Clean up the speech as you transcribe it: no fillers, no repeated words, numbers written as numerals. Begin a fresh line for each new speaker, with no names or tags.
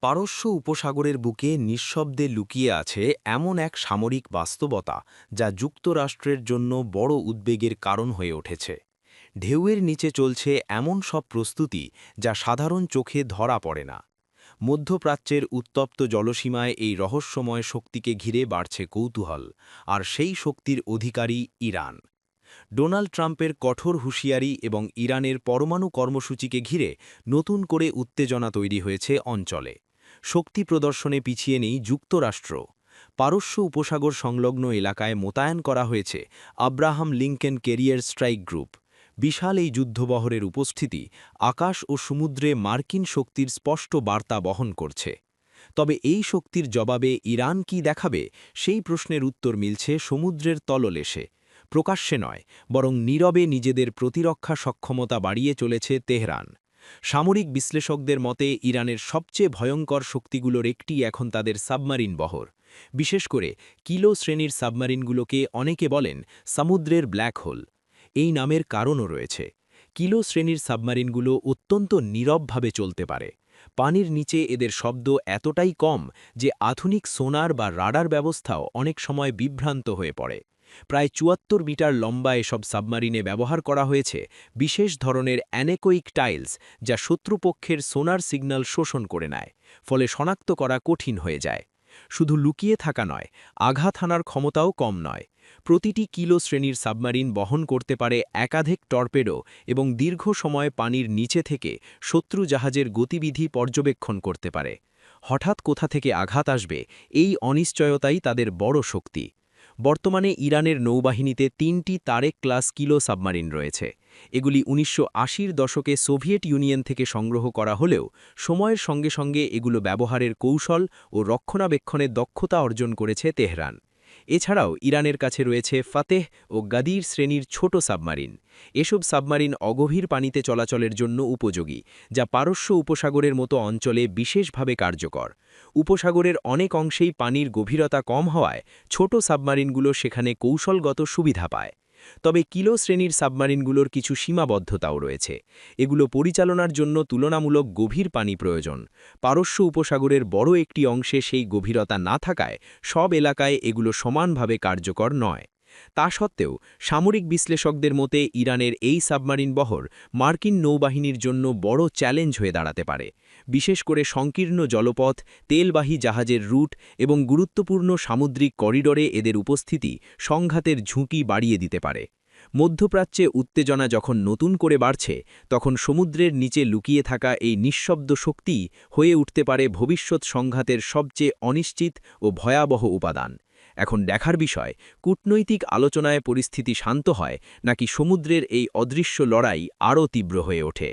পারস্য উপসাগরের বুকে নিঃশব্দে লুকিয়ে আছে এমন এক সামরিক বাস্তবতা যা যুক্তরাষ্ট্রের জন্য বড় উদ্বেগের কারণ হয়ে উঠেছে। ঢেউয়ের নিচে চলছে এমন সব প্রস্তুতি যা সাধারণ চোখে ধরা পড়ে না। মধ্যপ্রাচ্যের উত্তপ্ত জলসীমায় এই রহস্যময় শক্তিকে ঘিরে বাড়ছে কৌতূহল, আর সেই শক্তির অধিকারী ইরান। ডোনাল্ড ট্রাম্পের কঠোর হুঁশিয়ারি এবং ইরানের পরমাণু কর্মসূচিকে ঘিরে নতুন করে উত্তেজনা তৈরি হয়েছে অঞ্চলে। শক্তি প্রদর্শনে পিছিয়ে নেই যুক্তরাষ্ট্র। পারস্য উপসাগর সংলগ্ন এলাকায় মোতায়েন করা হয়েছে Abraham Lincoln carrier strike group. বিশাল এই যুদ্ধবহরের উপস্থিতি আকাশ ও সমুদ্রে মার্কিন শক্তির স্পষ্ট বার্তা বহন করছে। তবে এই শক্তির জবাবে ইরান কি দেখাবে, সেই প্রশ্নের উত্তর মিলছে সমুদ্রের তলদেশে। প্রকাশ্যে নয়, বরং নীরবে নিজেদের প্রতিরক্ষা সক্ষমতা বাড়িয়ে চলেছে তেহরান। সামরিক বিশ্লেষকদের মতে ইরানের সবচেয়ে ভয়ঙ্কর শক্তিগুলোর একটি এখন তাদের সাবমারিন বহর। বিশেষ করে কিলো শ্রেণীর সাবমারিনগুলোকে অনেকে বলেন সমুদ্রের ব্ল্যাক হোল। এই নামের কারণও রয়েছে। কিলো শ্রেণীর সাবমারিনগুলো অত্যন্ত নীরবভাবে চলতে পারে। পানির নিচে এদের শব্দ এতটাই কম যে আধুনিক সোনার বা রাডার ব্যবস্থাও অনেক সময় বিভ্রান্ত হয়ে পড়ে। প্রায় ৭৪ মিটার লম্বা এসব সাবমারিনে ব্যবহার করা হয়েছে বিশেষ ধরনের অ্যানেকোইক টাইলস, যা শত্রুপক্ষের সোনার সিগন্যাল শোষণ করে নেয়, ফলে শনাক্ত করা কঠিন হয়ে যায়। শুধু লুকিয়ে থাকা নয়, আঘাত হানার ক্ষমতাও কম নয়। প্রতিটি কিলো শ্রেণীর সাবমারিন বহন করতে পারে একাধিক টর্পেডো এবং দীর্ঘ সময় পানির নিচে থেকে শত্রু জাহাজের গতিবিধি পর্যবেক্ষণ করতে পারে। হঠাৎ কোথা থেকে আঘাত আসবে, এই অনিশ্চয়তাই তাদের বড় শক্তি। বর্তমানে ইরানের নৌবাহিনীতে ৩টি তারেক ক্লাস কিলো সাবমারিন রয়েছে। এগুলি ১৯৮০-র দশকে সোভিয়েত ইউনিয়ন থেকে সংগ্রহ করা হলেও সময়ের সঙ্গে সঙ্গে এগুলো ব্যবহারের কৌশল ও রক্ষণাবেক্ষণে দক্ষতা অর্জন করেছে তেহরান। এছাড়াও ইরানের কাছে রয়েছে ফাতেহ ও গাদির শ্রেণীর ছোট সাবমারিন। এসব সাবমারিন অগভীর পানিতে চলাচলের জন্য উপযোগী, যা পারস্য উপসাগরের মতো অঞ্চলে বিশেষভাবে কার্যকর। উপসাগরের অনেক অংশেই পানির গভীরতা কম হওয়ায় ছোট সাবমারিনগুলো সেখানে কৌশলগত সুবিধা পায়। তবে কিলো শ্রেণীর সাবমারিনগুলোর কিছু সীমাবদ্ধতাও রয়েছে। এগুলো পরিচালনার জন্য তুলনামূলক গভীর পানি প্রয়োজন। পারস্য উপসাগরের বড় একটি অংশে সেই গভীরতা না থাকায় সব এলাকায় এগুলো সমানভাবে কার্যকর নয়। তা সত্ত্বেও সামরিক বিশ্লেষকদের মতে ইরানের এই সাবমারিন বহর মার্কিন নৌবাহিনীর জন্য বড় চ্যালেঞ্জ হয়ে দাঁড়াতে পারে। বিশেষ করে সংকীর্ণ জলপথ, তেলবাহী জাহাজের রুট এবং গুরুত্বপূর্ণ সামুদ্রিক করিডোরে এদের উপস্থিতি সংঘাতের ঝুঁকি বাড়িয়ে দিতে পারে। মধ্যপ্রাচ্যে উত্তেজনা যখন নতুন করে বাড়ছে, তখন সমুদ্রের নিচে লুকিয়ে থাকা এই নিঃশব্দ শক্তি হয়ে উঠতে পারে ভবিষ্যৎ সংঘাতের সবচেয়ে অনিশ্চিত ও ভয়াবহ উপাদান। এখন দেখার বিষয়, কূটনৈতিক আলোচনায় পরিস্থিতি শান্ত হয় নাকি সমুদ্রের এই অদৃশ্য লড়াই আরও তীব্র হয়ে ওঠে।